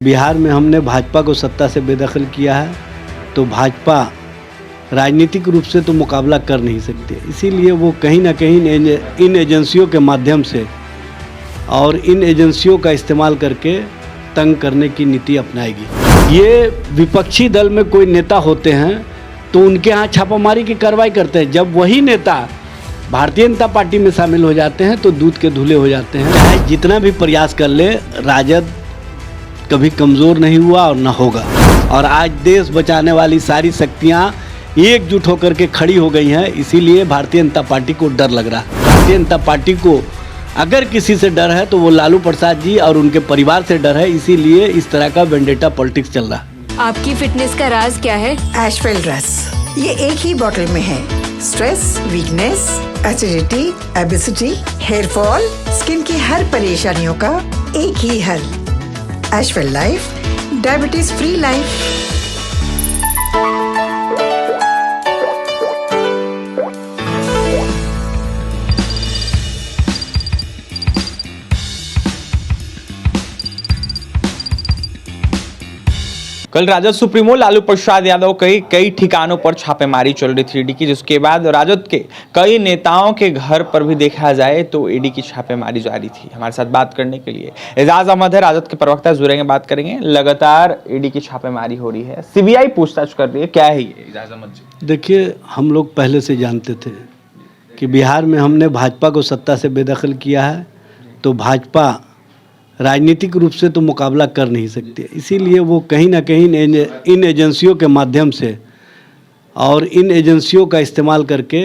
बिहार में हमने भाजपा को सत्ता से बेदखल किया है, तो भाजपा राजनीतिक रूप से तो मुकाबला कर नहीं सकती। इसीलिए वो कहीं ना कहीं इन एजेंसियों के माध्यम से और इन एजेंसियों का इस्तेमाल करके तंग करने की नीति अपनाएगी। ये विपक्षी दल में कोई नेता होते हैं तो उनके यहाँ छापामारी की कार्रवाई करते हैं। जब वही नेता भारतीय जनता पार्टी में शामिल हो जाते हैं तो दूध के धुले हो जाते हैं। चाहे जितना भी प्रयास कर ले, राजद कभी कमज़ोर नहीं हुआ और न होगा। और आज देश बचाने वाली सारी शक्तियाँ एकजुट होकर के खड़ी हो गई हैं। इसीलिए भारतीय जनता पार्टी को डर लग रहा है। भारतीय जनता पार्टी को अगर किसी से डर है तो वो लालू प्रसाद जी और उनके परिवार से डर है। इसीलिए इस तरह का वेंडेटा पॉलिटिक्स चल रहा है। आपकी फिटनेस का राज क्या है? एशवेल ड्रेस, ये एक ही बोतल में है। Stress, weakness, acidity, obesity, hair fall, skin की हर परेशानियों का एक ही हल। Ashwell life, diabetes free life. कल राजद सुप्रीमो लालू प्रसाद यादव कई ठिकानों पर छापेमारी चल रही थी ईडी की, जिसके बाद राजद के कई नेताओं के घर पर भी देखा जाए तो ईडी की छापेमारी जारी थी। हमारे साथ बात करने के लिए एजाज अहमद है, राजद के प्रवक्ता, जुड़ेंगे, बात करेंगे। लगातार ईडी की छापेमारी हो रही है, सीबीआई पूछताछ कर रही है, क्या है ये एजाज अहमद जी? देखिए, हम लोग पहले से जानते थे कि बिहार में हमने भाजपा को सत्ता से बेदखल किया है, तो भाजपा राजनीतिक रूप से तो मुकाबला कर नहीं सकती। इसीलिए वो कहीं ना कहीं इन एजेंसियों के माध्यम से और इन एजेंसियों का इस्तेमाल करके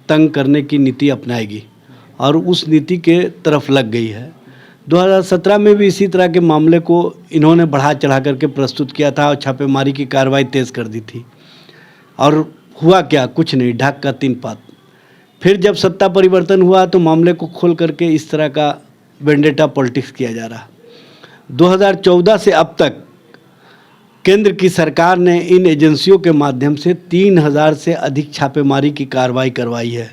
तंग करने की नीति अपनाएगी और उस नीति के तरफ लग गई है। 2017 में भी इसी तरह के मामले को इन्होंने बढ़ा चढ़ा करके प्रस्तुत किया था और छापेमारी की कार्रवाई तेज़ कर दी थी। और हुआ क्या? कुछ नहीं, ढाक का 3 पात। फिर जब सत्ता परिवर्तन हुआ तो मामले को खोल करके इस तरह का वेंडेटा पॉलिटिक्स किया जा रहा। 2014 से अब तक केंद्र की सरकार ने इन एजेंसियों के माध्यम से 3000 से अधिक छापेमारी की कार्रवाई करवाई है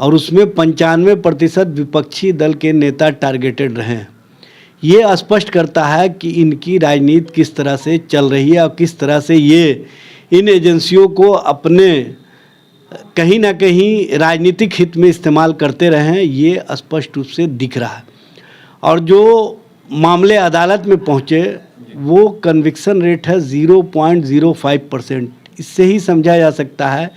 और उसमें 95% विपक्षी दल के नेता टारगेटेड रहे हैं। ये स्पष्ट करता है कि इनकी राजनीति किस तरह से चल रही है और किस तरह से ये इन एजेंसियों को अपने कहीं ना कहीं राजनीतिक हित में इस्तेमाल करते रहे हैं। ये स्पष्ट रूप से दिख रहा है। और जो मामले अदालत में पहुँचे वो कन्विक्शन रेट है 0.05%। इससे ही समझा जा सकता है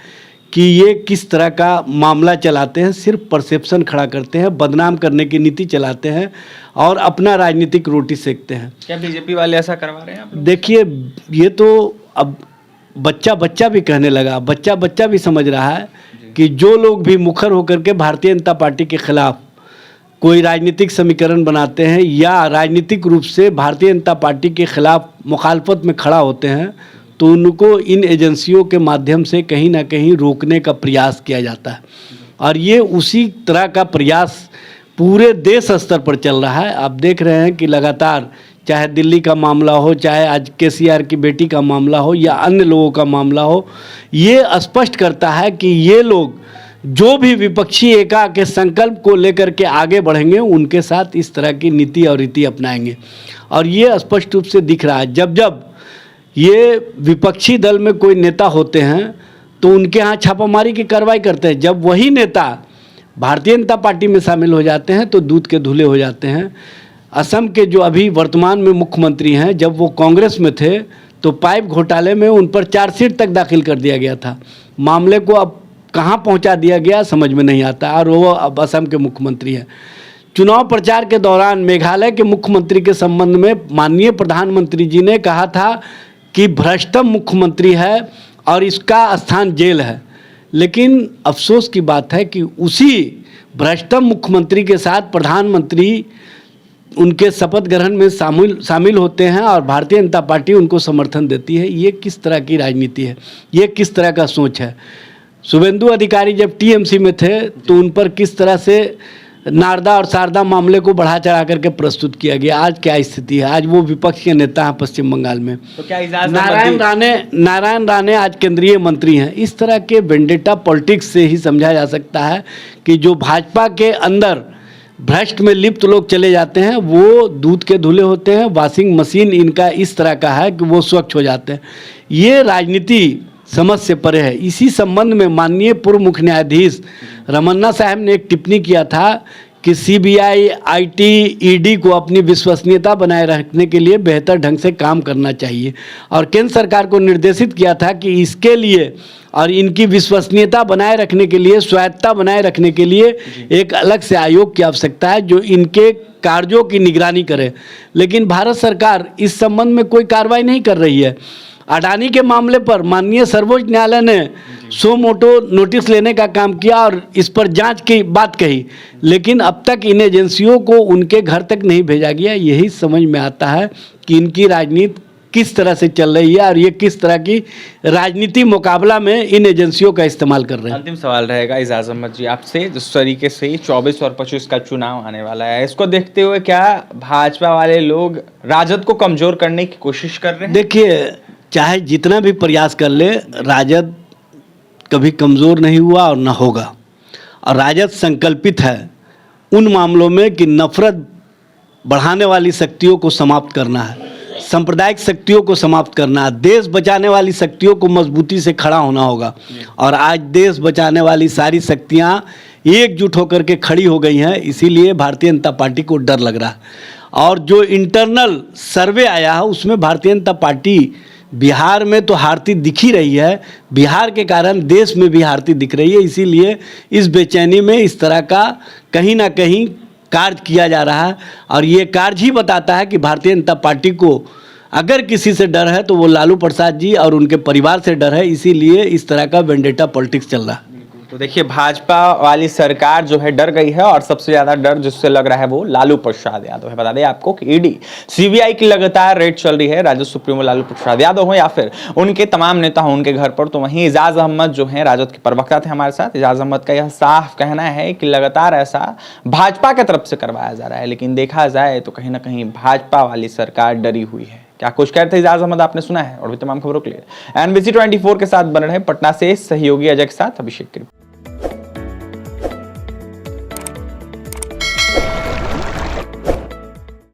कि ये किस तरह का मामला चलाते हैं। सिर्फ परसेप्शन खड़ा करते हैं, बदनाम करने की नीति चलाते हैं और अपना राजनीतिक रोटी सेकते हैं। क्या बीजेपी वाले ऐसा करवा रहे हैं? देखिए, ये तो अब बच्चा भी कहने लगा, बच्चा भी समझ रहा है कि जो लोग भी मुखर होकर के भारतीय जनता पार्टी के खिलाफ कोई राजनीतिक समीकरण बनाते हैं या राजनीतिक रूप से भारतीय जनता पार्टी के खिलाफ मुखालफत में खड़ा होते हैं तो उनको इन एजेंसियों के माध्यम से कहीं ना कहीं रोकने का प्रयास किया जाता है। और ये उसी तरह का प्रयास पूरे देश स्तर पर चल रहा है। आप देख रहे हैं कि लगातार, चाहे दिल्ली का मामला हो, चाहे आज केसीआर की बेटी का मामला हो या अन्य लोगों का मामला हो, ये स्पष्ट करता है कि ये लोग जो भी विपक्षी एका के संकल्प को लेकर के आगे बढ़ेंगे उनके साथ इस तरह की नीति और रीति अपनाएंगे। और ये स्पष्ट रूप से दिख रहा है। जब ये विपक्षी दल में कोई नेता होते हैं तो उनके यहाँ छापामारी की कार्रवाई करते हैं। जब वही नेता भारतीय जनता पार्टी में शामिल हो जाते हैं तो दूध के धुले हो जाते हैं। असम के जो अभी वर्तमान में मुख्यमंत्री हैं, जब वो कांग्रेस में थे तो पाइप घोटाले में उन पर चार्जशीट तक दाखिल कर दिया गया था। मामले को अब कहाँ पहुँचा दिया गया समझ में नहीं आता और वो अब असम के मुख्यमंत्री हैं। चुनाव प्रचार के दौरान मेघालय के मुख्यमंत्री के संबंध में माननीय प्रधानमंत्री जी ने कहा था कि भ्रष्टम मुख्यमंत्री है और इसका स्थान जेल है। लेकिन अफसोस की बात है कि उसी भ्रष्टम मुख्यमंत्री के साथ प्रधानमंत्री उनके शपथ ग्रहण में शामिल होते हैं और भारतीय जनता पार्टी उनको समर्थन देती है। ये किस तरह की राजनीति है? ये किस तरह का सोच है? शुभेंदु अधिकारी जब टीएमसी में थे तो उन पर किस तरह से नारदा और शारदा मामले को बढ़ा चढ़ा करके प्रस्तुत किया गया। आज क्या स्थिति है? आज वो विपक्ष के नेता हैं पश्चिम बंगाल में। तो क्या नारायण राणे आज केंद्रीय मंत्री हैं। इस तरह के वेंडेटा पॉलिटिक्स से ही समझा जा सकता है कि जो भाजपा के अंदर भ्रष्ट में लिप्त लोग चले जाते हैं, वो दूध के धुले होते हैं। वॉशिंग मशीन इनका इस तरह का है कि वो स्वच्छ हो जाते हैं। ये राजनीति समझ से परे है। इसी संबंध में माननीय पूर्व मुख्य न्यायाधीश रमन्ना साहब ने एक टिप्पणी किया था कि सीबीआई, आईटी, ईडी को अपनी विश्वसनीयता बनाए रखने के लिए बेहतर ढंग से काम करना चाहिए और केंद्र सरकार को निर्देशित किया था कि इसके लिए और इनकी विश्वसनीयता बनाए रखने के लिए, स्वायत्तता बनाए रखने के लिए एक अलग से आयोग की आवश्यकता है जो इनके कार्यों की निगरानी करे। लेकिन भारत सरकार इस संबंध में कोई कार्रवाई नहीं कर रही है। अडानी के मामले पर माननीय सर्वोच्च न्यायालय ने सो मोटो नोटिस लेने का काम किया और इस पर जांच की बात कही, लेकिन अब तक इन एजेंसियों को उनके घर तक नहीं भेजा गया। यही समझ में आता है कि इनकी राजनीति किस तरह से चल रही है और ये किस तरह की राजनीति मुकाबला में इन एजेंसियों का इस्तेमाल कर रहे हैं। अंतिम सवाल रहेगा इजाज़ अहमद जी आपसे, जिस तरीके से 24 और 25 का चुनाव आने वाला है, इसको देखते हुए क्या भाजपा वाले लोग राजद को कमजोर करने की कोशिश कर रहे हैं? देखिए, चाहे जितना भी प्रयास कर ले, राजद कभी कमज़ोर नहीं हुआ और न होगा। और राजद संकल्पित है उन मामलों में कि नफरत बढ़ाने वाली शक्तियों को समाप्त करना है, सांप्रदायिक शक्तियों को समाप्त करना है, देश बचाने वाली शक्तियों को मजबूती से खड़ा होना होगा। और आज देश बचाने वाली सारी शक्तियाँ एकजुट होकर के खड़ी हो गई हैं। इसीलिए भारतीय जनता पार्टी को डर लग रहा है। और जो इंटरनल सर्वे आया है उसमें भारतीय जनता पार्टी बिहार में तो हारती दिख ही रही है, बिहार के कारण देश में भी हारती दिख रही है। इसीलिए इस बेचैनी में इस तरह का कहीं ना कहीं कार्य किया जा रहा है और ये कार्य ही बताता है कि भारतीय जनता पार्टी को अगर किसी से डर है तो वो लालू प्रसाद जी और उनके परिवार से डर है। इसीलिए इस तरह का वेंडेटा पॉलिटिक्स चल रहा है। तो देखिए, भाजपा वाली सरकार जो है डर गई है और सबसे ज्यादा डर जिससे लग रहा है वो लालू प्रसाद यादव है। बता दें आपको कि ईडी, सीबीआई की लगातार रेड चल रही है राजद सुप्रीमो लालू प्रसाद यादव हो या फिर उनके तमाम नेता हो उनके घर पर। तो वहीं एजाज अहमद जो है राजद के प्रवक्ता थे हमारे साथ, एजाज अहमद का यह साफ कहना है कि लगातार ऐसा भाजपा की तरफ से करवाया जा रहा है, लेकिन देखा जाए तो कहीं ना कहीं भाजपा वाली सरकार डरी हुई है। क्या कुछ कहते हैं एजाज अहमद, आपने सुना है। और भी तमाम खबरों के लिए NBC 24 के साथ बन रहे पटना से सहयोगी अजय के साथ अभिषेक।